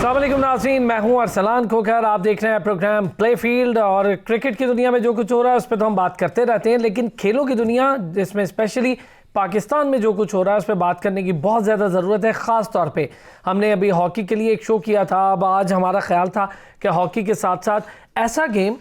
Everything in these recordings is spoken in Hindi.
अस्सलाम वालेकुम नाज़रीन, मैं हूं अरसलान खोखर। आप देख रहे हैं प्रोग्राम प्ले फील्ड। और क्रिकेट की दुनिया में जो कुछ हो रहा है उस पर तो हम बात करते रहते हैं, लेकिन खेलों की दुनिया जिसमें स्पेशली पाकिस्तान में जो कुछ हो रहा है उस पर बात करने की बहुत ज़्यादा ज़रूरत है। ख़ास तौर पे हमने अभी हॉकी के लिए एक शो किया था। अब आज हमारा ख्याल था कि हॉकी के साथ साथ ऐसा गेम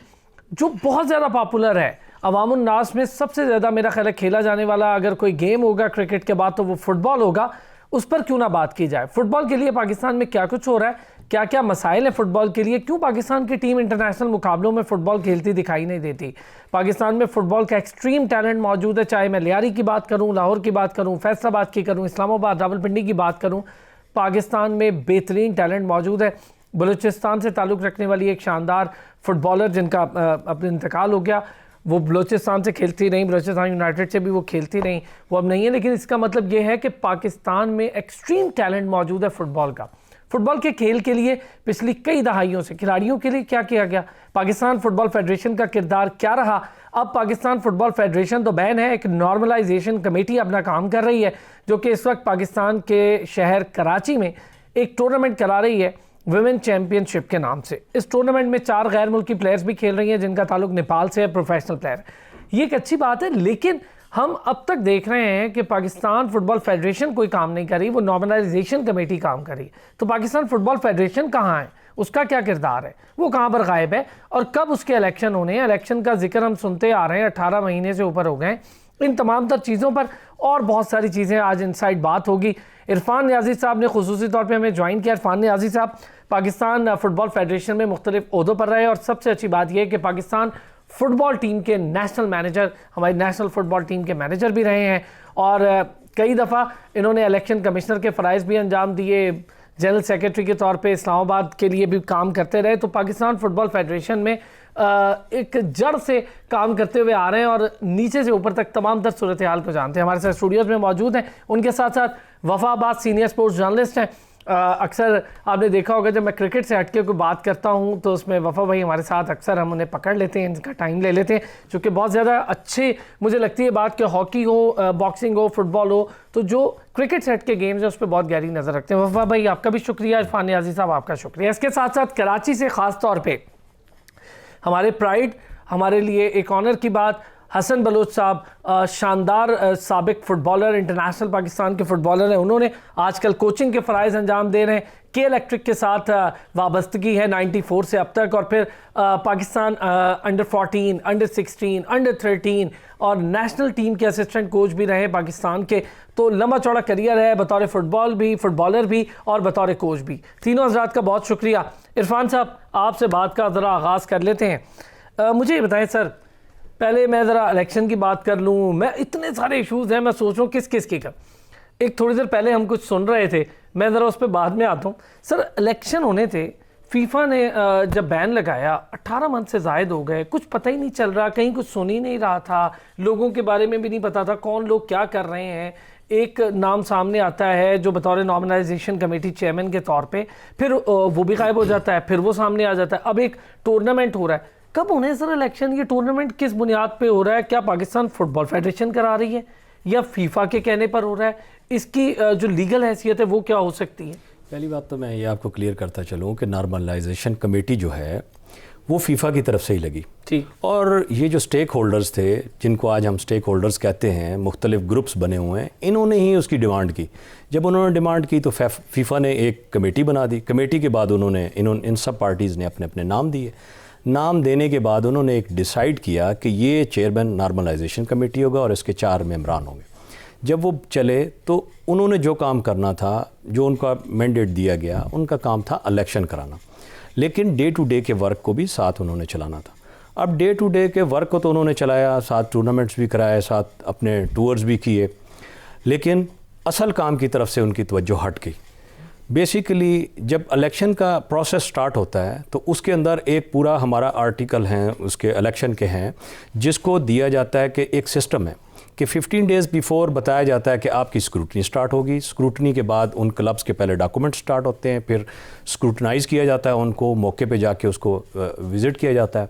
जो बहुत ज़्यादा पॉपुलर है अवामुन नास में, सबसे ज़्यादा मेरा ख्याल है खेला जाने वाला अगर कोई गेम होगा क्रिकेट के बाद तो वो फुटबॉल होगा, उस पर क्यों ना बात की जाए। फुटबॉल के लिए पाकिस्तान में क्या कुछ हो रहा है, क्या क्या मसाइल हैं फुटबॉल के लिए, क्यों पाकिस्तान की टीम इंटरनेशनल मुकाबलों में फ़ुटबॉल खेलती दिखाई नहीं देती। पाकिस्तान में फ़ुटबॉल का एक्सट्रीम टैलेंट मौजूद है, चाहे मैं लियारी की बात करूं, लाहौर की बात करूं, फैसलाबाद की करूं, इस्लामाबाद रावलपिंडी की बात करूं, पाकिस्तान में बेहतरीन टैलेंट मौजूद है। बलूचिस्तान से ताल्लुक़ रखने वाली एक शानदार फुटबॉलर जिनका अपने इंतकाल हो गया, वो बलूचिस्तान से खेलती नहीं, बलूचिस्तान यूनाइटेड से भी वो खेलती नहीं, वो अब नहीं है। लेकिन इसका मतलब ये है कि पाकिस्तान में एक्सट्रीम टैलेंट मौजूद है फ़ुटबॉल का। फ़ुटबॉल के खेल के लिए पिछली कई दहाइयों से खिलाड़ियों के लिए क्या किया गया, पाकिस्तान फ़ुटबॉल फेडरेशन का किरदार क्या रहा। अब पाकिस्तान फ़ुटबॉल फेडरेशन तो बैन है, एक नॉर्मलाइजेशन कमेटी अपना काम कर रही है जो कि इस वक्त पाकिस्तान के शहर कराची में एक टूर्नामेंट करा रही है विमेन चैम्पियनशिप के नाम से। इस टूर्नामेंट में 4 गैर मुल्की प्लेयर्स भी खेल रही हैं जिनका ताल्लुक नेपाल से है, प्रोफेशनल प्लेयर। ये एक अच्छी बात है, लेकिन हम अब तक देख रहे हैं कि पाकिस्तान फुटबॉल फेडरेशन कोई काम नहीं कर रही, वो नॉर्मलाइजेशन कमेटी काम कर रही है। तो पाकिस्तान फुटबॉल फेडरेशन कहाँ है, उसका क्या किरदार है, वो कहाँ पर गायब है, और कब उसके इलेक्शन होने हैं। इलेक्शन का जिक्र हम सुनते आ रहे हैं, 18 महीने से ऊपर हो गए। इन तमाम तर चीज़ों पर और बहुत सारी चीज़ें आज इनसाइड बात होगी। इरफान नियाज़ी साहब ने खुसूसी तौर पे हमें ज्वाइन किया। इरफान नियाज़ी साहब पाकिस्तान फुटबॉल फेडरेशन में मुख्तलिफ ओहदों पर रहे, और सबसे अच्छी बात यह है कि पाकिस्तान फुटबॉल टीम के नेशनल मैनेजर, हमारी नेशनल फुटबॉल टीम के मैनेजर भी रहे हैं, और कई दफ़ा इन्होंने इलेक्शन कमिश्नर के फ़राइज़ भी अंजाम दिए, जनरल सेक्रेटरी के तौर पे इस्लामाबाद के लिए भी काम करते रहे। तो पाकिस्तान फुटबॉल फेडरेशन में एक जड़ से काम करते हुए आ रहे हैं और नीचे से ऊपर तक तमाम तर सूरत हाल को जानते हैं। हमारे साथ स्टूडियोज़ में मौजूद हैं, उनके साथ साथ वफा अब्बास सीनियर स्पोर्ट्स जर्नलिस्ट हैं। अक्सर आपने देखा होगा जब मैं क्रिकेट से हटके कोई बात करता हूं तो उसमें वफा भाई हमारे साथ अक्सर हम उन्हें पकड़ लेते हैं, इनका टाइम ले लेते हैं, क्योंकि बहुत ज़्यादा अच्छे मुझे लगती है बात कि हॉकी हो, बॉक्सिंग हो, फुटबॉल हो, तो जो क्रिकेट से हटके गेम्स है उस पर बहुत गहरी नज़र रखते हैं। वफा भाई आपका भी शुक्रिया, इरफान नियाज़ी साहब आपका शुक्रिया। इसके साथ साथ कराची से ख़ास तौर पर हमारे प्राइड, हमारे लिए एक ऑनर की बात, हसन बलोच साहब शानदार साबिक फ़ुटबॉलर, इंटरनेशनल पाकिस्तान के फ़ुटबॉलर हैं। उन्होंने आजकल कोचिंग के फ़राइज़ अंजाम दे रहे हैं, के इलेक्ट्रिक के साथ वाबस्तगी है 94 से अब तक, और फिर पाकिस्तान अंडर 14, अंडर 16, अंडर 13 और नेशनल टीम के असिस्टेंट कोच भी रहे पाकिस्तान के। तो लंबा चौड़ा करियर है बतौर फुटबॉलर भी और बतौर कोच भी। तीनों हज़रात का बहुत शुक्रिया। इरफान साहब, आपसे बात का ज़रा आगाज़ कर लेते हैं। मुझे ये बताएं सर, पहले मैं ज़रा इलेक्शन की बात कर लूँ। मैं इतने सारे इश्यूज़ हैं, मैं सोच रहा हूँ किस किस के कर। एक थोड़ी देर पहले हम कुछ सुन रहे थे, मैं ज़रा उस पर बाद में आता हूँ। सर, इलेक्शन होने थे, फीफा ने जब बैन लगाया 18 मंथ से ज़ायद हो गए, कुछ पता ही नहीं चल रहा, कहीं कुछ सुन ही नहीं रहा था, लोगों के बारे में भी नहीं पता था कौन लोग क्या कर रहे हैं। एक नाम सामने आता है जो बतौर नॉर्मलाइजेशन कमेटी चेयरमैन के तौर पे, फिर वो भी गायब हो जाता है, फिर वो सामने आ जाता है। अब एक टूर्नामेंट हो रहा है, कब होने सर इलेक्शन? ये टूर्नामेंट किस बुनियाद पे हो रहा है? क्या पाकिस्तान फुटबॉल फेडरेशन करा रही है या फीफा के कहने पर हो रहा है? इसकी जो लीगल हैसियत है वो क्या हो सकती है? पहली बात तो मैं ये आपको क्लियर करता चलूँ कि नॉर्मलाइजेशन कमेटी जो है वो फीफा की तरफ से ही लगी। ठीक। और ये जो स्टेक होल्डर्स थे, जिनको आज हम स्टेक होल्डर्स कहते हैं, मुख्तलिफ ग्रुप्स बने हुए हैं, इन्होंने ही उसकी डिमांड की। जब उन्होंने डिमांड की तो फीफा ने एक कमेटी बना दी। कमेटी के बाद इन सब पार्टीज़ ने अपने अपने नाम दिए। नाम देने के बाद उन्होंने एक डिसाइड किया कि ये चेयरमैन नॉर्मलाइजेशन कमेटी होगा और इसके 4 मेंबरान होंगे। जब वो चले तो उन्होंने जो काम करना था, जो उनका मैंडेट दिया गया, उनका काम था इलेक्शन कराना, लेकिन डे टू डे के वर्क को भी साथ उन्होंने चलाना था। अब डे टू डे के वर्क को तो उन्होंने चलाया, साथ टूर्नामेंट्स भी कराए, साथ अपने टूर्स भी किए, लेकिन असल काम की तरफ से उनकी तवज्जो हट गई। बेसिकली जब इलेक्शन का प्रोसेस स्टार्ट होता है तो उसके अंदर एक पूरा हमारा आर्टिकल हैं उसके इलेक्शन के हैं, जिसको दिया जाता है कि एक सिस्टम है कि 15 डेज़ बिफोर बताया जाता है कि आपकी स्क्रूटनी स्टार्ट होगी। स्क्रूटनी के बाद उन क्लब्स के पहले डॉक्यूमेंट स्टार्ट होते हैं, फिर स्क्रूटनाइज़ किया जाता है, उनको मौके पे जाके उसको विज़िट किया जाता है।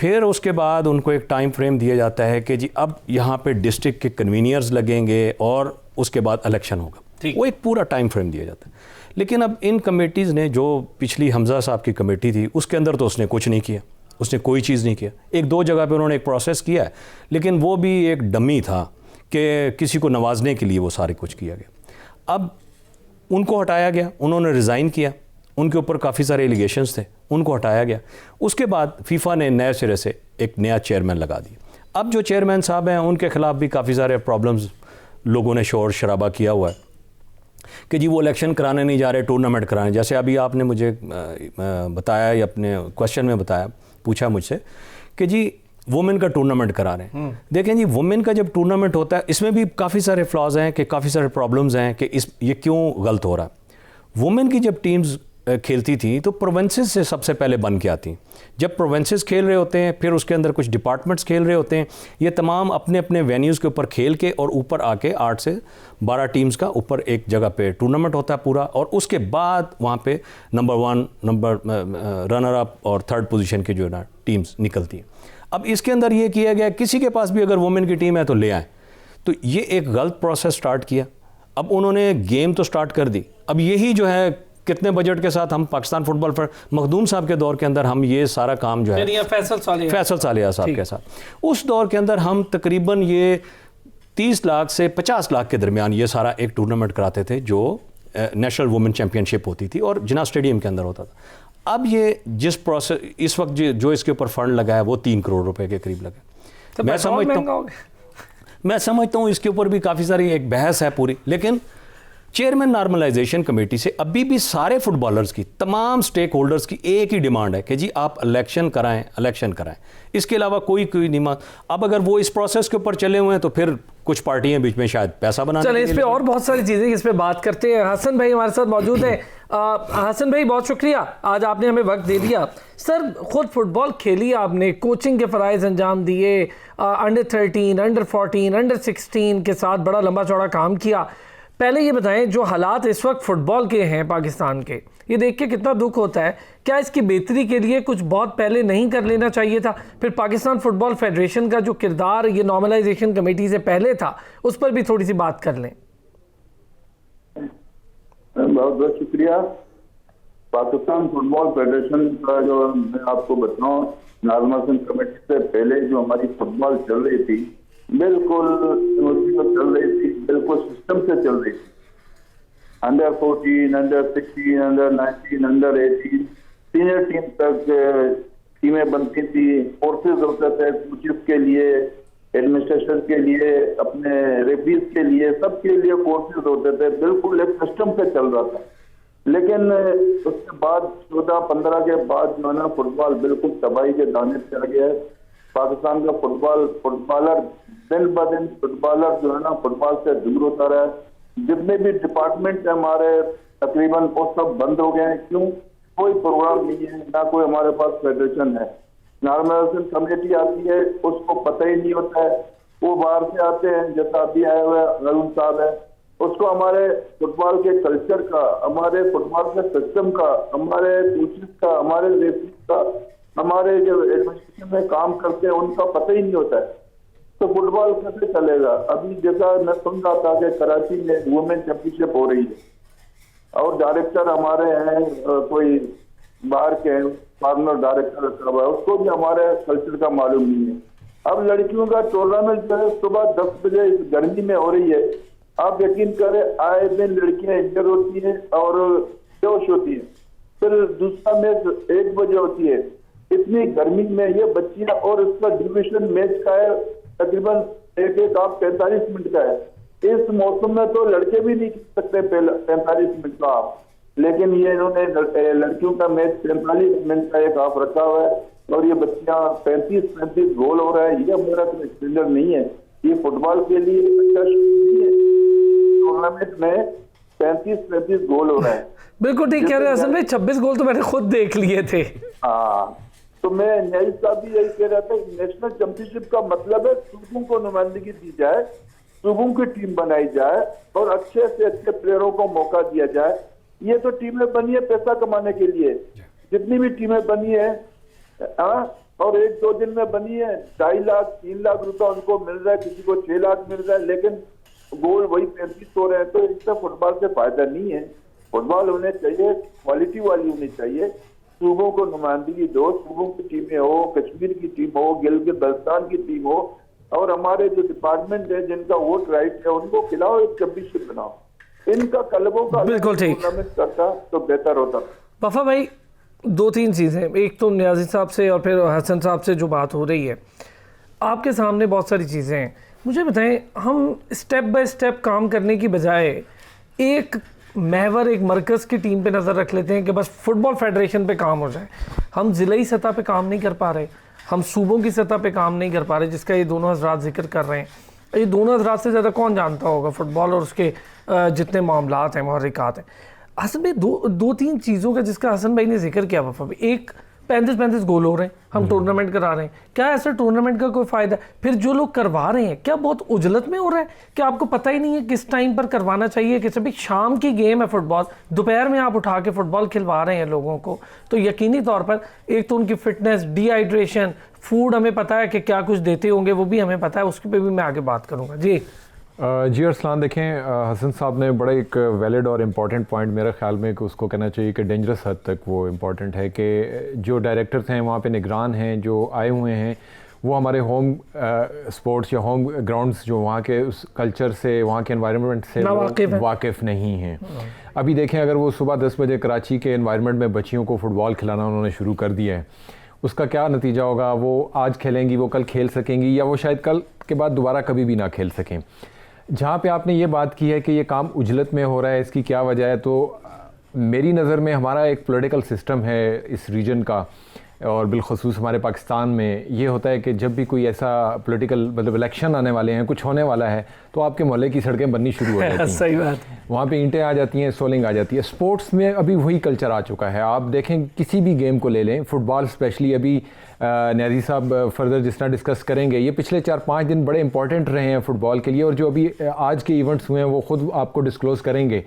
फिर उसके बाद उनको एक टाइम फ्रेम दिया जाता है कि जी अब यहाँ पे डिस्ट्रिक्ट के कन्वीनियर्स लगेंगे और उसके बाद इलेक्शन होगा। वो एक पूरा टाइम फ्रेम दिया जाता है। लेकिन अब इन कमेटीज़ ने, जो पिछली हमजा साहब की कमेटी थी, उसके अंदर तो उसने कुछ नहीं किया, उसने कोई चीज़ नहीं किया। एक दो जगह पे उन्होंने एक प्रोसेस किया है, लेकिन वो भी एक डमी था कि किसी को नवाजने के लिए वो सारे कुछ किया गया। अब उनको हटाया गया, उन्होंने रिज़ाइन किया, उनके ऊपर काफ़ी सारे एलिगेशंस थे, उनको हटाया गया। उसके बाद फीफा ने नए सिरे से एक नया चेयरमैन लगा दिया। अब जो चेयरमैन साहब हैं उनके ख़िलाफ़ भी काफ़ी सारे प्रॉब्लम्स, लोगों ने शोर शराबा किया हुआ है कि जी वो इलेक्शन कराने नहीं जा रहे, टूर्नामेंट कराने। जैसे अभी आपने मुझे बताया या अपने क्वेश्चन में बताया, पूछा मुझसे कि जी वुमेन का टूर्नामेंट करा रहे हैं। देखें जी, वुमेन का जब टूर्नामेंट होता है, इसमें भी काफ़ी सारे फ्लॉज हैं, कि काफ़ी सारे प्रॉब्लम्स हैं कि ये क्यों गलत हो रहा है। वुमेन की जब टीम्स खेलती थी तो प्रोविंसेस से सबसे पहले बन के आती। जब प्रोविंसेस खेल रहे होते हैं, फिर उसके अंदर कुछ डिपार्टमेंट्स खेल रहे होते हैं, ये तमाम अपने अपने वेन्यूज़ के ऊपर खेल के और ऊपर आके 8 से 12 टीम्स का ऊपर एक जगह पे टूर्नामेंट होता है पूरा, और उसके बाद वहाँ पे नंबर 1, रनर अप और 3rd पोजीशन की जो ना टीम्स निकलती हैं। अब इसके अंदर ये किया गया, किसी के पास भी अगर वुमेन की टीम है तो ले आए। तो ये एक गलत प्रोसेस स्टार्ट किया। अब उन्होंने गेम तो स्टार्ट कर दी। अब यही जो है, कितने बजट के साथ हम पाकिस्तान फुटबॉल पर मखदूम साहब के दौर के अंदर हम ये सारा काम जो है, फैसल सालिया साहब के साथ, उस दौर के अंदर हम तकरीबन ये 30 लाख से 50 लाख के दरमियान ये सारा एक टूर्नामेंट कराते थे, जो नेशनल वुमेन चैंपियनशिप होती थी और जिना स्टेडियम के अंदर होता था। अब ये जिस प्रोसेस इस वक्त जो इसके ऊपर फंड लगा है वो 3 करोड़ रुपए के करीब लगे। तो मैं समझता हूँ इसके ऊपर भी काफ़ी सारी एक बहस है पूरी। लेकिन चेयरमैन नॉर्मलाइजेशन कमेटी से अभी भी सारे फुटबॉलर्स की, तमाम स्टेक होल्डर्स की एक ही डिमांड है कि जी आप इलेक्शन कराएं। इसके अलावा कोई नहीं मान। अब अगर वो इस प्रोसेस के ऊपर चले हुए हैं तो फिर कुछ पार्टियां बीच में शायद पैसा बनाने। चले इस पे और बहुत सारी चीज़ें इस पे बात करते हैं। हसन भाई हमारे साथ मौजूद हैं। हसन भाई बहुत शुक्रिया, आज आपने हमें वक्त दे दिया। सर, खुद फुटबॉल खेली आपने, कोचिंग के फ़राइज़ अंजाम दिए, अंडर 13, अंडर 14, अंडर 16 के साथ बड़ा लंबा चौड़ा काम किया। पहले ये बताएं, जो हालात इस वक्त फ़ुटबॉल के हैं पाकिस्तान के, ये देख के कितना दुख होता है। क्या इसकी बेहतरी के लिए कुछ बहुत पहले नहीं कर लेना चाहिए था? फिर पाकिस्तान फुटबॉल फेडरेशन का जो किरदार ये नॉर्मलाइजेशन कमेटी से पहले था, उस पर भी थोड़ी सी बात कर लें। बहुत बहुत शुक्रिया। पाकिस्तान फुटबॉल फेडरेशन का जो मैं आपको बताऊं, नॉर्मलाइजेशन कमेटी से पहले जो हमारी फुटबॉल चल रही थी, बिल्कुल चल रही थी, बिल्कुल सिस्टम से चल रही थी। Under 14, under 16, under 19, under 18 senior team तक टीमें बनती थी। कोर्सेज होते थे कोचेस के लिए, एडमिनिस्ट्रेशन के लिए, अपने रेफरीज के लिए, सबके लिए कोर्सेज होते थे। बिल्कुल एक सिस्टम से चल रहा था। लेकिन उसके बाद 14-15 के बाद जो है ना, फुटबॉल बिल्कुल तबाही के दाने पे आ गया है। पाकिस्तान का फुटबॉलर दिन ब दिन फुटबॉलर जो है ना, फुटबॉल से दूर होता रहा है। जितने भी डिपार्टमेंट है हमारे, तकरीबन वो सब बंद हो गए हैं। क्यों? कोई प्रोग्राम नहीं है, ना कोई हमारे पास फेडरेशन है। नॉर्मलाइजेशन कमेटी आती है, उसको पता ही नहीं होता है। वो बाहर से आते हैं, जैसा अभी आए हुए अरुण साहब है, उसको हमारे फुटबॉल के कल्चर का, हमारे फुटबॉल के सिस्टम का, हमारे कोचेस का, हमारे रेफरी का, हमारे जो एडमिनिस्ट्रेशन में काम करते हैं उनका पता ही नहीं होता है। तो फुटबॉल कैसे चलेगा? अभी जैसा मैं सुन रहा था कि कराची में वुमेन चैंपियनशिप हो रही है और डायरेक्टर हमारे हैं, कोई बाहर के हैं, फॉर्मर डायरेक्टर रखा हुआ है, उसको भी हमारे कल्चर का मालूम नहीं है। अब लड़कियों का टूर्नामेंट जो है सुबह 10 बजे इस गर्मी में हो रही है। आप यकीन करें, आए दिन लड़कियां इंजर होती हैं और बेहोश होती हैं। फिर दूसरा मैच 1 बजे होती है। इतनी गर्मी में ये बच्चियां, और इसका डिविजन मैच का है तकरीबन 45 मिनट का है। इस मौसम में तो लड़के भी नहीं खेल सकते 45 मिनट का आप, लेकिन ये इन्होंने लड़कियों का मैच 45 मिनट का एक हाफ रखा हुआ है और ये बच्चियां 35-35 गोल हो रहा है। ये हमारा तो स्टैंडर्ड नहीं है। ये फुटबॉल के लिए अच्छा नहीं है। टूर्नामेंट में 35-35 गोल हो रहा है। बिल्कुल ठीक कह रहे हैं हसन भाई, 26 गोल तो मैंने खुद देख लिए थे। हाँ, तो मैं न्यायिक साहब भी यही कह रहा था, नेशनल चैंपियनशिप का मतलब है सूबों को नुमाइंदगी दी जाए, सूबों की टीम बनाई जाए और अच्छे से अच्छे प्लेयरों को मौका दिया जाए। ये तो टीमें बनी है पैसा कमाने के लिए। जितनी भी टीमें बनी है और 1-2 दिन में बनी है, 2.5 लाख 3 लाख रुपया उनको मिल रहा है, किसी को 6 लाख मिल रहा है। लेकिन गोल वही 35 हो रहे हैं, तो इससे फुटबॉल से फायदा नहीं है। फुटबॉल होने चाहिए, क्वालिटी वाली होनी चाहिए, सूबों को नुमाइंदगी दो, सूबों की टीमें हो, कश्मीर की टीम हो, गिलगित बल्तिस्तान की टीम हो, और हमारे जो डिपार्टमेंट है जिनका वोट राइट है उनको खिलाओ, एक चैंपियनशिप बनाओ, इनका क्लबों का बिल्कुल ठीक। टूर्नामेंट करता तो बेहतर होता। वफा भाई, 2-3 चीज़ें, एक तो नियाजी साहब से और फिर हसन साहब से जो बात हो रही है, आपके सामने बहुत सारी चीज़ें हैं। मुझे बताएं, हम स्टेप बाय स्टेप काम करने की बजाय एक महवर, एक मरकज़ की टीम पे नज़र रख लेते हैं कि बस फुटबॉल फेडरेशन पे काम हो जाए। हम ज़िलाई सतह पे काम नहीं कर पा रहे, हम सूबों की सतह पे काम नहीं कर पा रहे, जिसका ये दोनों हजरात जिक्र कर रहे हैं। ये दोनों हजरात से ज़्यादा कौन जानता होगा फुटबॉल और उसके जितने मामलात हैं, महर्रिकात हैं। हसन भाई, दो तीन चीज़ों का जिसका हसन भाई ने जिक्र किया वफा भाई, एक 35 गोल हो रहे हैं, हम टूर्नामेंट करा रहे हैं, क्या ऐसा टूर्नामेंट का कोई फ़ायदा? फिर जो लोग करवा रहे हैं, क्या बहुत उजलत में हो रहा है? क्या आपको पता ही नहीं है किस टाइम पर करवाना चाहिए? कि सभी शाम की गेम है फुटबॉल, दोपहर में आप उठा के फुटबॉल खिलवा रहे हैं लोगों को, तो यकीनी तौर पर एक तो उनकी फिटनेस, डिहाइड्रेशन, फूड हमें पता है कि क्या कुछ देते होंगे, वो भी हमें पता है, उसके पे भी मैं आगे बात करूँगा। जी अरसलान, देखें, हसन साहब ने बड़ा एक वैलिड और इम्पॉर्टेंट पॉइंट मेरे ख्याल में कि उसको कहना चाहिए कि डेंजरस हद तक वो इम्पॉर्टेंट है कि जो डायरेक्टर्स हैं वहाँ पे निगरान हैं जो आए हुए हैं, वो हमारे होम स्पोर्ट्स या होम ग्राउंड्स जो वहाँ के उस कल्चर से, वहाँ के एनवायरनमेंट से वाकिफ़ नहीं हैं। अभी देखें, अगर वो सुबह 10 बजे कराची के एनवायरनमेंट में बच्चियों को फ़ुटबॉल खिलाना उन्होंने शुरू कर दिया है, उसका क्या नतीजा होगा? वो आज खेलेंगी, वो कल खेल सकेंगी, या वो शायद कल के बाद दोबारा कभी भी ना खेल सकें। जहाँ पे आपने ये बात की है कि ये काम उजलत में हो रहा है, इसकी क्या वजह है, तो मेरी नज़र में हमारा एक पॉलिटिकल सिस्टम है इस रीजन का, और बिलखसूस हमारे पाकिस्तान में ये होता है कि जब भी कोई ऐसा पॉलिटिकल, मतलब इलेक्शन आने वाले हैं, कुछ होने वाला है, तो आपके मोहल्ले की सड़कें बननी शुरू हो जाती हैं। सही बात। वहाँ पे ईंटें आ जाती हैं, सोलिंग आ जाती है। स्पोर्ट्स में अभी वही कल्चर आ चुका है। आप देखें, किसी भी गेम को ले लें, फुटबॉल स्पेशली, अभी न्याजी साहब फर्दर जिस तरह डिस्कस करेंगे, ये पिछले 4-5 दिन बड़े इंपॉर्टेंट रहे हैं फ़ुटबॉल के लिए, और जो अभी आज के इवेंट्स हुए हैं वो ख़ुद आपको डिस्क्लोज़ करेंगे।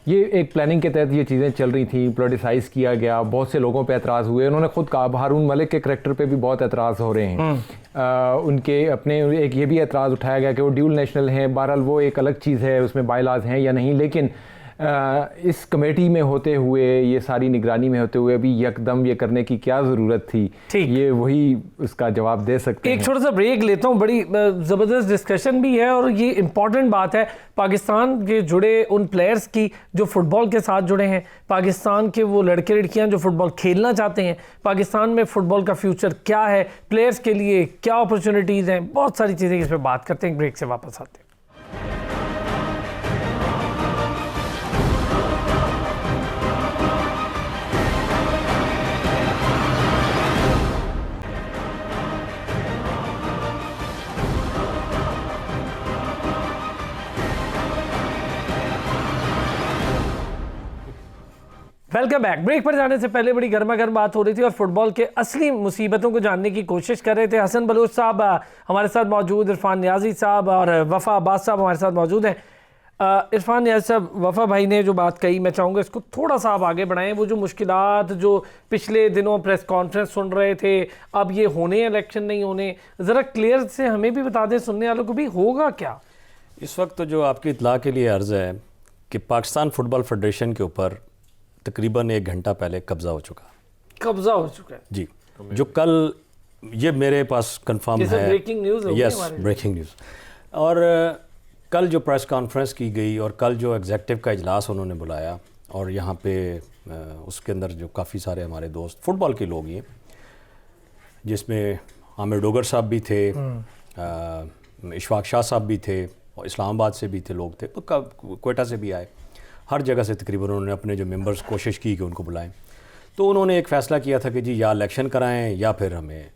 ये एक प्लानिंग के तहत ये चीज़ें चल रही थी, पोलिटिसाइज़ किया गया, बहुत से लोगों पे एतराज़ हुए, उन्होंने खुद कहा, हारून मलिक के करैक्टर पे भी बहुत एतराज़ हो रहे हैं। उनके अपने एक ये भी एतराज़ उठाया गया कि वो ड्यूल नेशनल हैं। बहरहाल वो एक अलग चीज़ है, उसमें बायलाज हैं या नहीं, लेकिन इस कमेटी में होते हुए, ये सारी निगरानी में होते हुए अभी यकदम ये करने की क्या ज़रूरत थी? ये वही उसका जवाब दे सकते हैं। एक छोटा सा ब्रेक लेता हूँ, बड़ी ज़बरदस्त डिस्कशन भी है और ये इम्पॉर्टेंट बात है पाकिस्तान के जुड़े उन प्लेयर्स की जो फुटबॉल के साथ जुड़े हैं, पाकिस्तान के वो लड़के लड़कियाँ जो फुटबॉल खेलना चाहते हैं, पाकिस्तान में फ़ुटबॉल का फ्यूचर क्या है, प्लेयर्स के लिए क्या अपॉर्चुनिटीज़ हैं, बहुत सारी चीज़ें इस पर बात करते हैं। ब्रेक से वापस आते हैं। Welcome back. ब्रेक पर जाने से पहले बड़ी गर्मा गर्म बात हो रही थी और फुटबॉल के असली मुसीबतों को जानने की कोशिश कर रहे थे। हसन बलोच साहब हमारे साथ मौजूद, इरफान नियाजी साहब और वफ़ा अब्बास साहब हमारे साथ मौजूद हैं। इरफान नियाजी साहब, वफ़ा भाई ने जो बात कही, मैं चाहूँगा इसको थोड़ा सा आप आगे बढ़ाएं। वो जो मुश्किलात जो पिछले दिनों प्रेस कॉन्फ्रेंस सुन रहे थे, अब ये होने इलेक्शन नहीं होने, ज़रा क्लियर से हमें भी बता दें, सुनने वालों को भी, होगा क्या इस वक्त? तो जो आपकी इत्तला के लिए अर्ज़ है कि पाकिस्तान फुटबॉल फेडरेशन के ऊपर तकरीबन 1 घंटा पहले कब्ज़ा हो चुका है जी। जो कल, ये मेरे पास कंफर्म है, breaking news, yes, breaking news. और कल जो प्रेस कॉन्फ्रेंस की गई और कल जो एग्जेक्टिव का इजलास उन्होंने बुलाया, और यहाँ पे उसके अंदर जो काफ़ी सारे हमारे दोस्त फुटबॉल के लोग हैं, जिसमें आमिर डोगर साहब भी थे, इशफाक शाह साहब भी थे, और इस्लामाबाद से भी थे लोग थे, तो क्वेटा से भी आए, हर जगह से तकरीबन उन्होंने अपने जो मेंबर्स कोशिश की कि उनको बुलाएं। तो उन्होंने एक फ़ैसला किया था कि जी या इलेक्शन कराएं या फिर हमें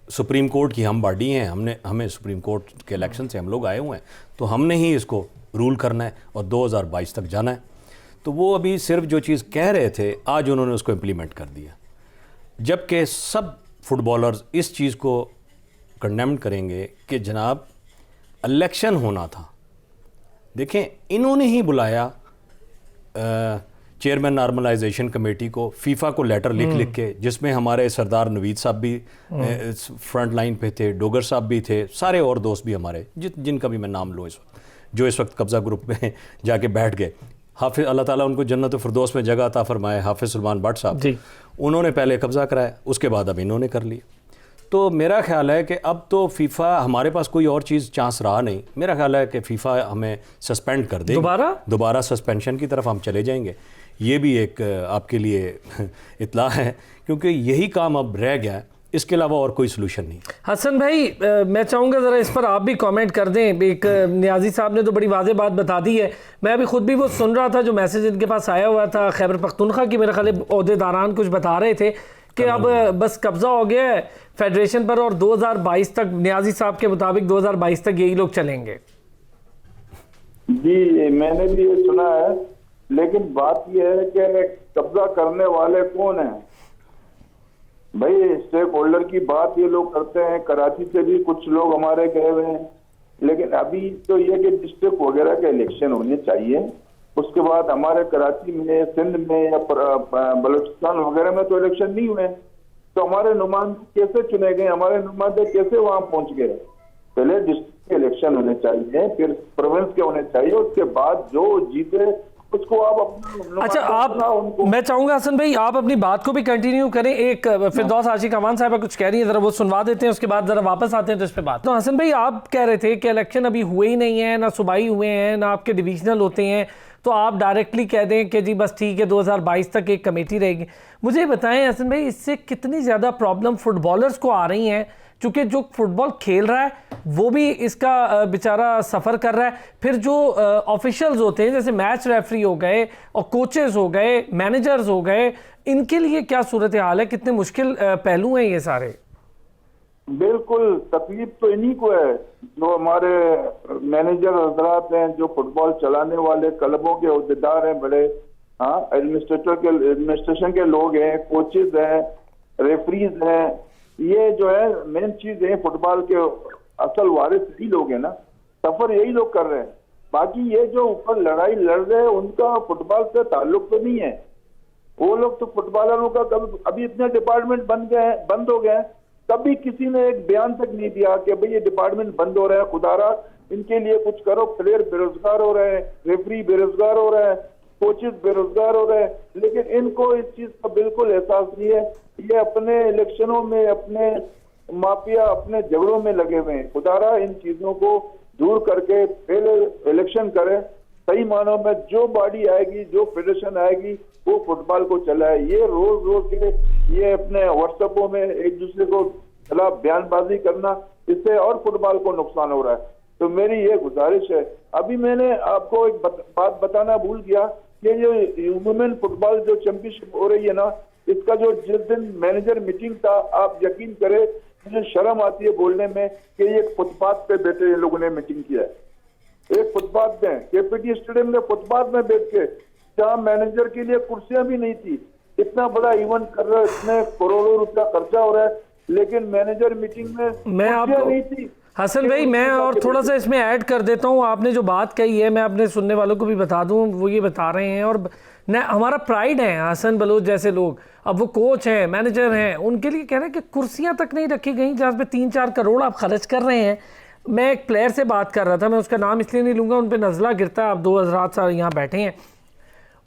सुप्रीम कोर्ट की, हम बॉडी हैं, हमें सुप्रीम कोर्ट के इलेक्शन से हम लोग आए हुए हैं, तो हमने ही इसको रूल करना है और 2022 तक जाना है। तो वो अभी सिर्फ जो चीज़ कह रहे थे, आज उन्होंने उसको इम्प्लीमेंट कर दिया, जबकि सब फुटबॉलर्स इस चीज़ को कंडेम करेंगे कि जनाब इलेक्शन होना था। देखें, इन्होंने ही बुलाया चेयरमैन नॉर्मलाइजेशन कमेटी को, फीफा को लेटर लिख के, जिसमें हमारे सरदार नवीद साहब भी फ्रंट लाइन पे थे, डोगर साहब भी थे, सारे और दोस्त भी हमारे जिनका भी मैं नाम लूँ इस वक्त, जो इस वक्त कब्ज़ा ग्रुप में जाके बैठ गए। हाफिज़, अल्लाह ताला उनको जन्नत फ़िरदौस में जगह अता फरमाए, हाफिज़ सुलेमान भट्ट साहब जी, उन्होंने पहले कब्ज़ा कराया, उसके बाद अब इन्होंने कर लिया। तो मेरा ख्याल है कि अब तो फीफा, हमारे पास कोई और चीज़ चांस रहा नहीं। मेरा ख्याल है कि फीफा हमें सस्पेंड कर दे, दोबारा सस्पेंशन की तरफ हम चले जाएंगे। ये भी एक आपके लिए इत्ला है, क्योंकि यही काम अब रह गया है, इसके अलावा और कोई सलूशन नहीं। हसन भाई, मैं चाहूँगा ज़रा इस पर आप भी कमेंट कर दें। एक नियाजी साहब ने तो बड़ी वाज़ेह बात बता दी है। मैं अभी खुद भी वो सुन रहा था जो मैसेज इनके पास आया हुआ था खैबर पख्तूनख्वा की, मेरे ख्याल ओहदेदारान कुछ बता रहे थे कि अब बस कब्ज़ा हो गया है फेडरेशन पर और 2022 तक, नियाजी साहब के मुताबिक 2022 तक यही लोग चलेंगे। जी, मैंने भी ये सुना है, लेकिन बात यह है कि कब्जा करने वाले कौन हैं भाई? स्टेक होल्डर की बात ये लोग करते हैं, कराची से भी कुछ लोग हमारे गए हुए हैं, लेकिन अभी तो ये कि डिस्ट्रिक्ट वगैरह के इलेक्शन होने चाहिए, उसके बाद हमारे कराची में, सिंध में या बलूचिस्तान वगैरह में तो इलेक्शन नहीं हुए, तो हमारे नुमाइंदे कैसे चुने गए, हमारे नुमाइंदे कैसे वहां पहुंच गए? पहले डिस्ट्रिक्ट के इलेक्शन होने चाहिए, फिर प्रोविंस के होने चाहिए, उसके बाद जो जीते उसको आप अपना। अच्छा, आप, मैं चाहूंगा हसन भाई आप अपनी बात को भी कंटिन्यू करें। एक फिरदौस आशिक अमान साहब कुछ कह रही है, जरा वो सुनवा देते हैं, उसके बाद जरा वापस आते हैं तो इस पे बात। तो हसन भाई, आप कह रहे थे कि इलेक्शन अभी हुए ही नहीं है, ना सूबाई हुए हैं, ना आपके डिविजनल होते हैं, तो आप डायरेक्टली कह दें कि जी बस ठीक है 2022 तक एक कमेटी रहेगी। मुझे बताएं हसन भाई, इससे कितनी ज़्यादा प्रॉब्लम फुटबॉलर्स को आ रही हैं, चूँकि जो फुटबॉल खेल रहा है वो भी इसका बेचारा सफ़र कर रहा है, फिर जो ऑफिशियल्स होते हैं जैसे मैच रेफरी हो गए और कोचेस हो गए, मैनेजर्स हो गए, इनके लिए क्या सूरत हाल है? कितने मुश्किल पहलू हैं ये सारे? बिल्कुल, तकलीफ तो इन्हीं को है जो हमारे मैनेजर हजरात हैं, जो फुटबॉल चलाने वाले क्लबों के अहदेदार हैं, बड़े एडमिनिस्ट्रेशन के लोग हैं, कोचेज हैं, रेफरीज हैं। ये जो है मेन चीज है, फुटबॉल के असल वारिस यही लोग हैं ना, सफर यही लोग कर रहे हैं। बाकी ये जो ऊपर लड़ाई लड़ रहे हैं उनका फुटबॉल से ताल्लुक तो नहीं है। वो लोग तो फुटबॉलरों का अभी इतने डिपार्टमेंट बंद हो गए, कभी किसी ने एक बयान तक नहीं दिया कि भाई ये डिपार्टमेंट बंद हो रहा है, खुदारा इनके लिए कुछ करो। प्लेयर बेरोजगार हो रहे हैं, रेफरी बेरोजगार हो रहे हैं, कोचेस बेरोजगार हो रहे हैं, लेकिन इनको इस चीज का बिल्कुल एहसास नहीं है। ये अपने इलेक्शनों में, अपने माफिया, अपने झगड़ों में लगे हुए हैं। खुदारा इन चीजों को दूर करके पहले इलेक्शन करें, सही मानों में जो बॉडी आएगी, जो फेडरेशन आएगी वो फुटबॉल को चलाए। ये रोज के ये अपने व्हाट्सएपों में एक दूसरे को खिलाफ बयानबाजी करना, इससे और फुटबॉल को नुकसान हो रहा है। तो मेरी ये गुजारिश है, अभी मैंने आपको एक बात बताना भूल गया कि जो वुमेन फुटबॉल जो चैंपियनशिप हो रही है ना, इसका जो जिस दिन मैनेजर मीटिंग था, आप यकीन करें मुझे शर्म आती है बोलने में कि एक फुटपाथ पे बैठे इन लोगों ने मीटिंग किया है। एक फुटपाथ में, केपीटी स्टेडियम में फुटपाथ में बैठ के, जहाँ मैनेजर के लिए कुर्सियां भी नहीं थी, इतना बड़ा इवेंट कर रहा है, इतने करोड़ों रुपया खर्चा हो रहा है, लेकिन मैनेजर मीटिंग में मैं आपको नहीं थी। हसन भाई, मैं और थोड़ा सा इसमें ऐड कर देता हूँ। आपने जो बात कही है, मैं अपने सुनने वालों को भी बता दूँ, वो ये बता रहे हैं, और न हमारा प्राइड है हसन बलोच जैसे लोग, अब वो कोच हैं, मैनेजर हैं, उनके लिए कह रहे हैं कि कुर्सियां तक नहीं रखी गई जहाँ पे 3-4 करोड़ आप खर्च कर रहे हैं। मैं एक प्लेयर से बात कर रहा था, मैं उसका नाम इसलिए नहीं लूँगा, उन पर नज़ला गिरता है, आप 2 हज़रात साल यहाँ बैठे हैं।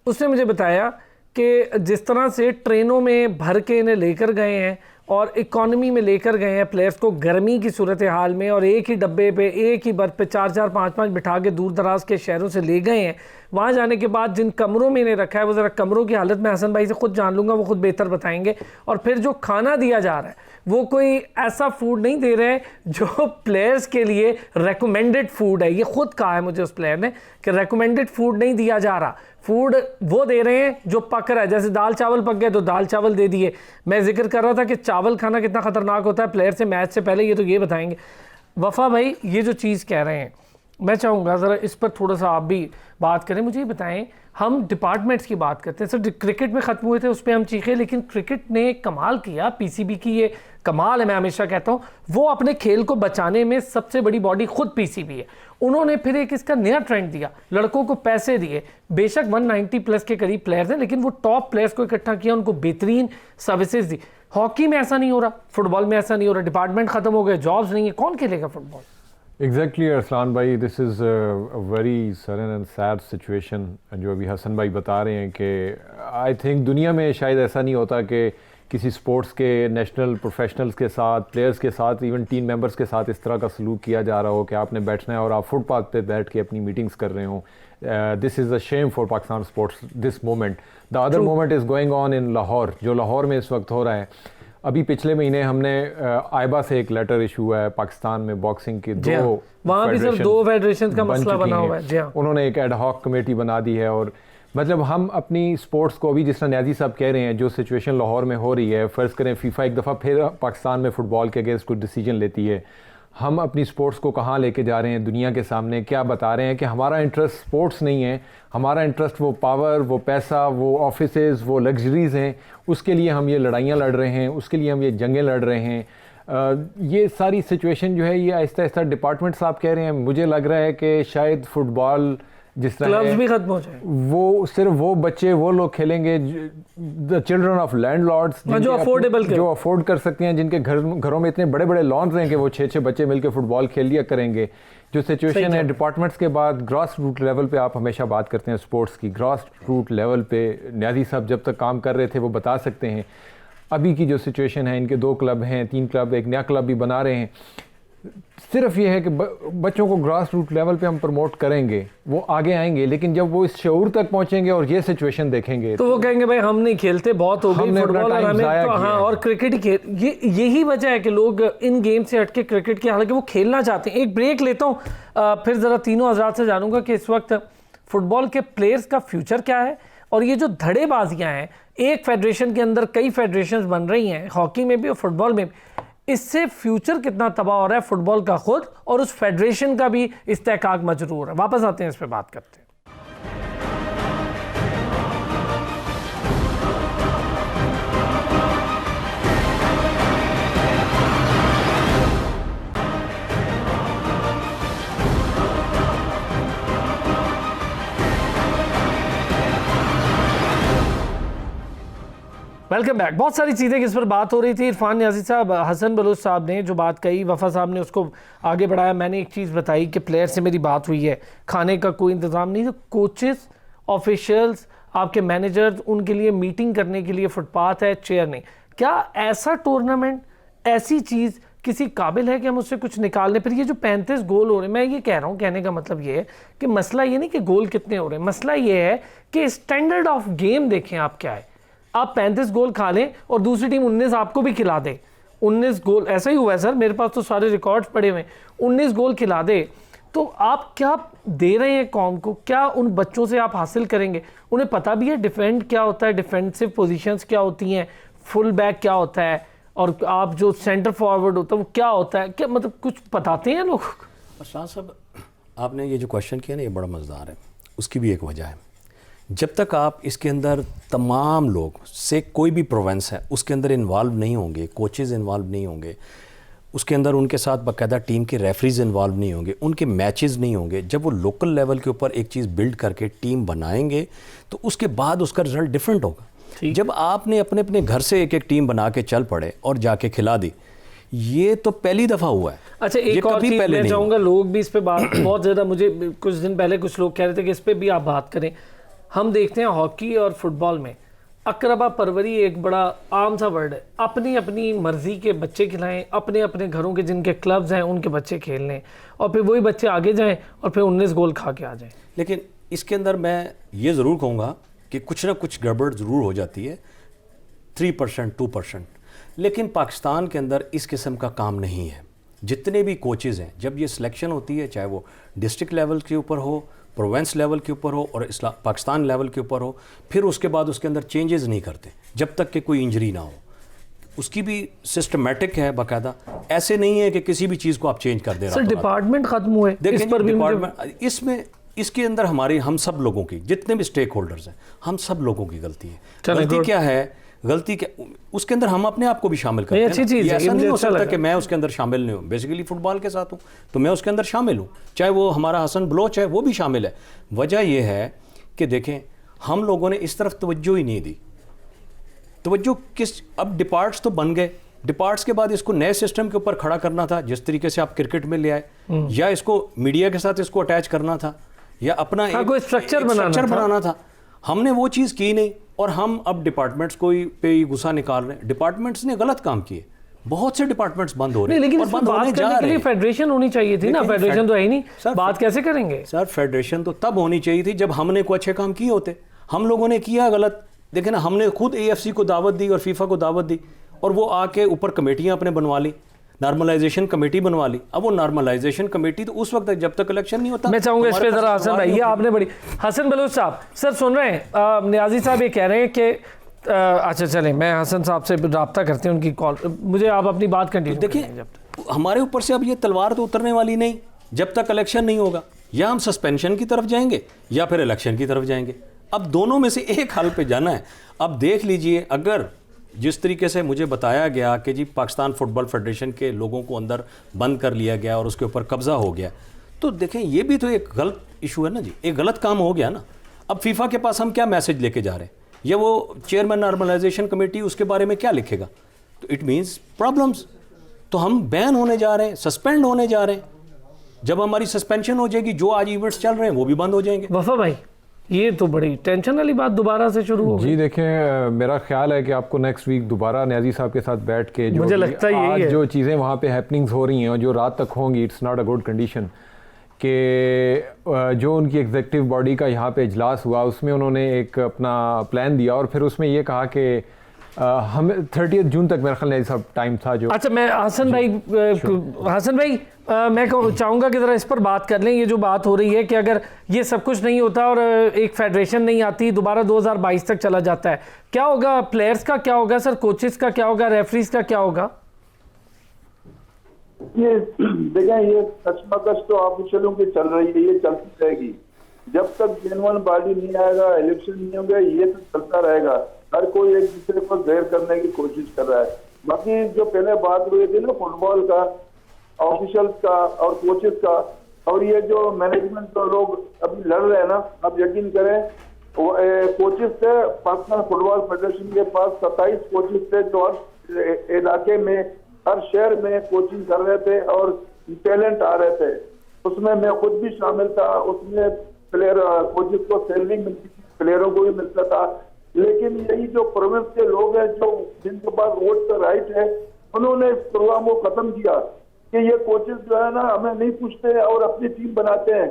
उसने मुझे बताया कि जिस तरह से ट्रेनों में भर के इन्हें लेकर गए हैं और इकॉनमी में लेकर गए हैं प्लेयर्स को गर्मी की सूरत हाल में, और एक ही डब्बे पे, एक ही बर्थ पे 4-4, 5-5 बिठा के दूर दराज के शहरों से ले गए हैं। वहाँ जाने के बाद जिन कमरों में इन्हें रखा है, वो ज़रा कमरों की हालत में हसन भाई से खुद जान लूँगा, वो खुद बेहतर बताएंगे। और फिर जो खाना दिया जा रहा है वो कोई ऐसा फूड नहीं दे रहे हैं जो प्लेयर्स के लिए रेकमेंडेड फूड है। ये खुद कहा है मुझे उस प्लेयर ने कि रेकमेंडेड फूड नहीं दिया जा रहा, फूड वो दे रहे हैं जो पक रहा है। जैसे दाल चावल पक गए तो दाल चावल दे दिए। मैं जिक्र कर रहा था कि चावल खाना कितना ख़तरनाक होता है प्लेयर से मैच से पहले, ये तो ये बताएंगे। वफ़ा भाई, ये जो चीज़ कह रहे हैं, मैं चाहूँगा ज़रा इस पर थोड़ा सा आप भी बात करें। मुझे ये बताएं, हम डिपार्टमेंट्स की बात करते हैं, सर क्रिकेट में ख़त्म हुए थे उस पर हम चीखे, लेकिन क्रिकेट ने कमाल किया। पीसीबी की ये कमाल है, मैं हमेशा कहता हूँ, वो अपने खेल को बचाने में सबसे बड़ी बॉडी खुद पीसीबी है। उन्होंने फिर एक इसका नया ट्रेंड दिया, लड़कों को पैसे दिए। बेशक 190+ के करीब प्लेयर्स हैं, लेकिन वो टॉप प्लेयर्स को इकट्ठा किया, उनको बेहतरीन सर्विसेज दी। हॉकी में ऐसा नहीं हो रहा, फुटबॉल में ऐसा नहीं हो रहा, डिपार्टमेंट ख़त्म हो गए, जॉब्स नहीं है, कौन खेलेगा फुटबॉल? एग्जैक्टली अरसलान भाई, this is a very sudden and sad situation जो अभी हसन भाई बता रहे हैं कि आई थिंक दुनिया में शायद ऐसा नहीं होता कि किसी स्पोर्ट्स के नेशनल प्रोफेशनल्स के साथ, प्लेयर्स के साथ, इवन टीम मेंबर्स के साथ इस तरह का सलूक किया जा रहा हो कि आपने बैठना है और आप फुटपाथ पे बैठ के अपनी मीटिंग्स कर रहे हो. This is a shame for Pakistan sports this moment. The other moment is going on in Lahore, जो लाहौर में इस वक्त हो रहा है. अभी पिछले महीने हमने आइबा से एक लेटर इशू है पाकिस्तान में बॉक्सिंग के दो, वहाँ भी सिर्फ 2 फेडरेशन का मसला बना हुआ है. जी हाँ, उन्होंने एक एडहॉक कमेटी बना दी है. और मतलब हम अपनी स्पोर्ट्स को अभी, जिस तरह न्याजी साहब कह रहे हैं, जो सिचुएशन लाहौर में हो रही है, फ़र्ज़ करें फीफा एक दफ़ा फिर पाकिस्तान में फ़ुटबॉल के अगेंस्ट कुछ डिसीजन लेती है, हम अपनी स्पोर्ट्स को कहाँ लेके जा रहे हैं दुनिया के सामने? क्या बता रहे हैं कि हमारा इंटरेस्ट स्पोर्ट्स नहीं है, हमारा इंटरेस्ट वो पावर, वो पैसा, वो ऑफिसेज, वो लग्जरीज़ हैं, उसके लिए हम ये लड़ाइयाँ लड़ रहे हैं, उसके लिए हम ये जंगें लड़ रहे हैं. ये सारी सिचुएशन जो है ये आहिस्ता आहिस्ता डिपार्टमेंट साहब कह रहे हैं, मुझे लग रहा है कि शायद फुटबॉल जिस तरह क्लब्स भी खत्म हो जाए, वो सिर्फ वो बच्चे, वो लोग खेलेंगे द चिल्ड्रन ऑफ लैंडलॉर्ड्स, जो अफोर्डेबल, जो अफोर्ड कर सकते हैं, जिनके घरों में इतने बड़े बड़े लॉन्स हैं कि वो 6-6 बच्चे मिलकर फुटबॉल खेल लिया करेंगे. जो सिचुएशन है डिपार्टमेंट्स के बाद ग्रास रूट लेवल पे, आप हमेशा बात करते हैं स्पोर्ट्स की, ग्रास रूट लेवल पे न्याजी साहब जब तक काम कर रहे थे वो बता सकते हैं. अभी की जो सिचुएशन है, इनके 2 क्लब हैं, 3 क्लब, एक नया क्लब भी बना रहे हैं. सिर्फ ये है कि बच्चों को ग्रास रूट लेवल पे हम प्रमोट करेंगे, वो आगे आएंगे, लेकिन जब वो इस शऊर तक पहुंचेंगे और ये सिचुएशन देखेंगे तो वो कहेंगे भाई हम नहीं खेलते, बहुत हो गई फुटबॉल और हमें तो हाँ, और क्रिकेट ही खेल. यही वजह है कि लोग इन गेम से हटके क्रिकेट के, हालांकि वो खेलना चाहते हैं. एक ब्रेक लेता हूँ, फिर ज़रा तीनों हज़रात से जानूंगा कि इस वक्त फुटबॉल के प्लेयर्स का फ्यूचर क्या है, और ये जो धड़ेबाजियाँ हैं, एक फेडरेशन के अंदर कई फेडरेशन बन रही हैं, हॉकी में भी और फुटबॉल में भी, इससे फ्यूचर कितना तबाह हो रहा है फुटबॉल का खुद और उस फेडरेशन का भी इस्तेहकाक मजरूर है. वापस आते हैं, इस पे बात करते हैं. Welcome back. बहुत सारी चीज़ें किस पर बात हो रही थी. इरफान न्याजी साहब, हसन बलूच साहब ने जो बात कही, वफ़ा साहब ने उसको आगे बढ़ाया. मैंने एक चीज़ बताई कि प्लेयर से मेरी बात हुई है, खाने का कोई इंतज़ाम नहीं, तो कोचेस, ऑफिशियल्स, आपके मैनेजर्स, उनके लिए मीटिंग करने के लिए फुटपाथ है, चेयर नहीं. क्या ऐसा टूर्नामेंट, ऐसी चीज़ किसी काबिल है कि हम उससे कुछ निकाल लें? फिर ये जो 35 गोल हो रहे हैं, मैं ये कह रहा हूँ, कहने का मतलब ये है कि मसला ये नहीं कि गोल कितने हो रहे हैं, मसला ये है कि स्टैंडर्ड ऑफ गेम देखें आप क्या है. आप 35 गोल खा लें और दूसरी टीम 19 आपको भी खिला दे. 19 गोल, ऐसा ही हुआ है सर, मेरे पास तो सारे रिकॉर्ड्स पड़े हुए हैं. 19 गोल खिला दे तो आप क्या दे रहे हैं कौम को? क्या उन बच्चों से आप हासिल करेंगे? उन्हें पता भी है डिफेंड क्या होता है, डिफेंसिव पोजीशंस क्या होती हैं, फुल बैक क्या होता है, और आप जो सेंटर फॉरवर्ड होता है वो क्या होता है? क्या मतलब कुछ बताते हैं लोग? शाह साहब, आपने ये जो क्वेश्चन किया ना, ये बड़ा मज़ेदार है. उसकी भी एक वजह है. जब तक आप इसके अंदर तमाम लोग से, कोई भी प्रोवेंस है उसके अंदर इन्वॉल्व नहीं होंगे, कोचेज़ इन्वॉल्व नहीं होंगे, उसके अंदर उनके साथ बाकायदा टीम के रेफरीज इन्वॉल्व नहीं होंगे, उनके मैचेस नहीं होंगे, जब वो लोकल लेवल के ऊपर एक चीज़ बिल्ड करके टीम बनाएंगे तो उसके बाद उसका रिजल्ट डिफरेंट होगा. जब आपने अपने अपने घर से एक एक टीम बना के चल पड़े और जाके खिला दी, ये तो पहली दफ़ा हुआ है. अच्छा, एक और चीज़ मैं चाहूँगा, लोग भी इस पर बात बहुत ज़्यादा, मुझे कुछ दिन पहले कुछ लोग कह रहे थे कि इस पर भी आप बात करें. हम देखते हैं हॉकी और फुटबॉल में अकरबा परवरी एक बड़ा आम सा वर्ड है. अपनी अपनी मर्जी के बच्चे खिलाएं, अपने अपने घरों के जिनके क्लब्स हैं उनके बच्चे खेल लें, और फिर वही बच्चे आगे जाएं और फिर 19 गोल खा के आ जाएं. लेकिन इसके अंदर मैं ये ज़रूर कहूँगा कि कुछ ना कुछ गड़बड़ ज़रूर हो जाती है, 3%, 2%. लेकिन पाकिस्तान के अंदर इस किस्म का काम नहीं है. जितने भी कोचेज़ हैं, जब ये सिलेक्शन होती है, चाहे वो डिस्ट्रिक्ट लेवल के ऊपर हो, प्रोवेंस लेवल के ऊपर हो और पाकिस्तान लेवल के ऊपर हो, फिर उसके बाद उसके अंदर चेंजेस नहीं करते जब तक कि कोई इंजरी ना हो. उसकी भी सिस्टमेटिक है बाकायदा. ऐसे नहीं है कि किसी भी चीज़ को आप चेंज कर दे रहे हैं. सर, डिपार्टमेंट खत्म हुए, इस पर भी इसमें इसके अंदर हमारी, हम सब लोगों की, जितने भी स्टेक होल्डर्स हैं, हम सब लोगों की गलती है. गलती क्या है? गलती क्या, उसके अंदर हम अपने आप को भी शामिल करते हैं. अच्छी चीज़ है. ऐसा नहीं हो सकता कि मैं उसके अंदर शामिल नहीं हूँ. बेसिकली फुटबॉल के साथ हूँ तो मैं उसके अंदर शामिल हूँ, चाहे वो हमारा हसन बलोच है वो भी शामिल है. वजह यह है कि देखें, हम लोगों ने इस तरफ तवज्जो ही नहीं दी. तवज्जो किस, अब डिपार्ट्स तो बन गए, डिपार्ट्स के बाद इसको नए सिस्टम के ऊपर खड़ा करना था, जिस तरीके से आप क्रिकेट में ले आए, या इसको मीडिया के साथ इसको अटैच करना था, या अपना कोई स्ट्रक्चर बनाना था। हमने वो चीज़ की नहीं, और हम अब डिपार्टमेंट्स को पे ही गुस्सा निकाल रहे हैं। डिपार्टमेंट्स ने गलत काम किए, बहुत से डिपार्टमेंट्स बंद हो रहे हैं, लेकिन और बंद होने जा रहे हैं। फेडरेशन होनी चाहिए थी ना, फेडरेशन तो है ही नहीं, बात कैसे करेंगे सर? फेडरेशन तो तब होनी चाहिए थी जब हमने कोई अच्छे काम किए होते। हम लोगों ने किया गलत, देखे ना, हमने खुद AFC को दावत दी और फीफा को दावत दी, और वो आके ऊपर कमेटियां अपने बनवा ली, नॉर्मलाइजेशन कमेटी बनवा ली। अब वो नॉर्मलाइजेशन कमेटी तो उस वक्त तक, जब तक इलेक्शन नहीं होता। मैं चाहूंगा इस पे जरा हसन भाई, आपने बड़ी, हसन बलूच साहब सर सुन रहे हैं, नियाजी साहब ये कह रहे हैं कि अच्छा चलें, मैं हसन साहब से रब्ता करते हैं, उनकी कॉल, मुझे आप अपनी बात कंटिन्यू देखिए, हमारे ऊपर से अब ये तलवार तो उतरने वाली नहीं जब तक इलेक्शन नहीं होगा। या हम सस्पेंशन की तरफ जाएंगे या फिर इलेक्शन की तरफ जाएंगे। अब दोनों में से एक हल पे जाना है। अब देख लीजिए, अगर जिस तरीके से मुझे बताया गया कि जी पाकिस्तान फुटबॉल फेडरेशन के लोगों को अंदर बंद कर लिया गया और उसके ऊपर कब्जा हो गया, तो देखें ये भी तो एक गलत इशू है ना जी, एक गलत काम हो गया ना। अब फीफा के पास हम क्या मैसेज लेके जा रहे हैं, या वो चेयरमैन नॉर्मलाइजेशन कमेटी उसके बारे में क्या लिखेगा? तो इट मीन्स प्रॉब्लम्स। तो हम बैन होने जा रहे हैं, सस्पेंड होने जा रहे हैं। जब हमारी सस्पेंशन हो जाएगी, जो आज इवेंट्स चल रहे हैं वो भी बंद हो जाएंगे। वफा भाई, ये तो बड़ी टेंशन वाली बात दोबारा से शुरू हो गई। जी देखें, मेरा ख्याल है कि आपको नेक्स्ट वीक दोबारा न्याजी साहब के साथ बैठ के जो मुझे लगता है आज जो चीज़ें वहाँ पे हैपनिंग्स हो रही हैं और जो रात तक होंगी, it's not a good condition, कि जो उनकी एग्जीक्यूटिव बॉडी का यहाँ पे इजलास हुआ उसमें उन्होंने एक अपना प्लान दिया और फिर उसमें ये कहा कि हमें 30 जून तक मेरा ख्याल नहीं सब टाइम था जो। अच्छा, मैं हसन भाई मैं चाहूँगा कि ज़रा इस पर बात कर लें। ये जो बात हो रही है कि अगर ये सब कुछ नहीं होता और एक फेडरेशन नहीं आती, दोबारा 2022 तक चला जाता है, क्या होगा? प्लेयर्स का क्या होगा सर, कोचेस का क्या होगा, रेफरीज का क्या होगा? ये देखें, ये कशमकश तो ऑफिशियलों की चल रही है, ये चलती रहेगी जब तक जेन्युइन बॉडी नहीं आएगा, इलेक्शन नहीं होगा, ये तो चलता रहेगा। हर कोई एक दूसरे को जहर करने की कोशिश कर रहा है। बाकी जो पहले बात हुई थी ना फुटबॉल का, ऑफिशियल्स का और कोचेस का, और ये जो मैनेजमेंट जो लोग अभी लड़ रहे हैं ना, आप यकीन करें, कोचेस थे पाकिस्तान फुटबॉल फेडरेशन के पास 27 कोचेस थे जो हर इलाके में, हर शहर में कोचिंग कर रहे थे और टैलेंट आ रहे थे। उसमें मैं खुद भी शामिल था। उसमें प्लेयर कोचेस को सैलरी मिलती थी, प्लेयरों को भी मिलता था। लेकिन यही जो प्रोविंस के लोग हैं जो जिनके पास वोट का राइट है, उन्होंने इस प्रोग्राम को खत्म किया कि ये कोचेस जो है ना हमें नहीं पूछते और अपनी टीम बनाते हैं।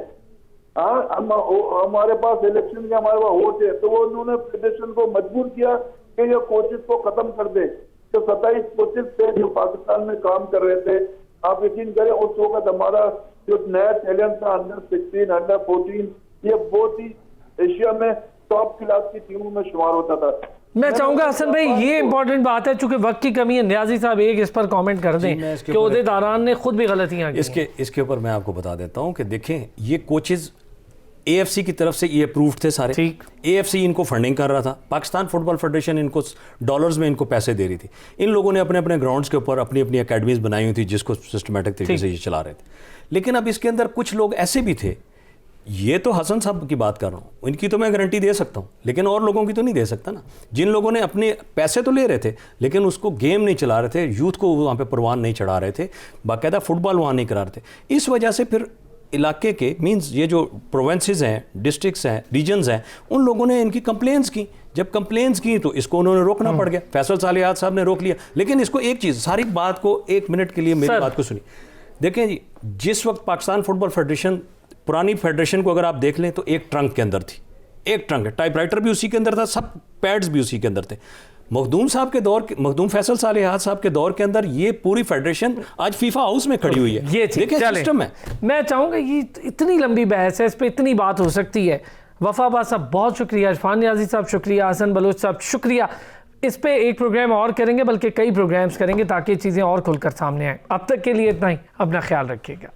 हाँ, हमारे पास इलेक्शन के हमारे पास वोट है, तो वो उन्होंने फेडरेशन को मजबूर किया कि ये कोचेस को खत्म कर दे। तो 27 कोचेस थे जो पाकिस्तान में काम कर रहे थे। आप यकीन करें, उस वक्त हमारा जो नया टैलेंट था अंडर 16, अंडर 14, ये बहुत ही एशिया में टॉप क्लास की टीमों में शुमार होता था। मैं चाहूंगा हसन भाई, ये इंपॉर्टेंट बात है, चूंकि वक्त की कमी है, नियाजी साहब एक इस पर कमेंट कर दें कि ओहदेदारान ने खुद भी गलतियां की। इसके ऊपर मैं आपको बता देता हूं कि देखें, ये कोचेज AFC की तरफ से ये अप्रूव्ड थे सारे। AFC इनको फंडिंग कर रहा था, पाकिस्तान फुटबॉल फेडरेशन इनको डॉलर्स में इनको पैसे दे रही थी। इन लोगों ने अपने अपने ग्राउंड्स के ऊपर अपनी अपनी अकेडमीज बनाई हुई थी जिसको सिस्टमेटिक तरीके से ये चला रहे थे। लेकिन अब इसके अंदर कुछ लोग ऐसे भी थे, ये तो हसन साहब की बात कर रहा हूँ, इनकी तो मैं गारंटी दे सकता हूँ, लेकिन और लोगों की तो नहीं दे सकता ना। जिन लोगों ने अपने पैसे तो ले रहे थे लेकिन उसको गेम नहीं चला रहे थे, यूथ को वहाँ पे परवान नहीं चढ़ा रहे थे, बाकायदा फुटबॉल वहाँ नहीं करा रहे थे। इस वजह से फिर इलाके के मींस ये जो प्रोविंसेस हैं, डिस्ट्रिक्ट्स हैं, रीजन्स हैं, उन लोगों ने इनकी कंप्लेंट्स की। जब कंप्लेंट्स की तो इसको उन्होंने रोकना पड़ गया। फैसल सालियात साहब ने रोक लिया। लेकिन इसको एक चीज़, सारी बात को 1 मिनट के लिए मेरी बात को सुनिए। देखें जी, जिस वक्त पाकिस्तान फुटबॉल फेडरेशन, पुरानी फेडरेशन को अगर आप देख लें तो एक ट्रंक के अंदर थी, एक ट्रंक, टाइपराइटर भी उसी के अंदर था, सब पैड्स भी उसी के अंदर थे। मखदूम साहब के दौर के, मखदूम फैसल सालियात साहब के दौर के अंदर ये पूरी फेडरेशन आज फीफा हाउस में खड़ी हुई है। ये सिस्टम है। मैं चाहूँगा, ये इतनी लंबी बहस है, इस पर इतनी बात हो सकती है। वफाबाद साहब बहुत शुक्रिया, इरफान नियाजी साहब शुक्रिया, हसन बलोच साहब शुक्रिया। इस पे एक प्रोग्राम और करेंगे, बल्कि कई प्रोग्राम्स करेंगे ताकि चीज़ें और खुलकर सामने आएँ। अब तक के लिए इतना ही, अपना ख्याल रखिएगा।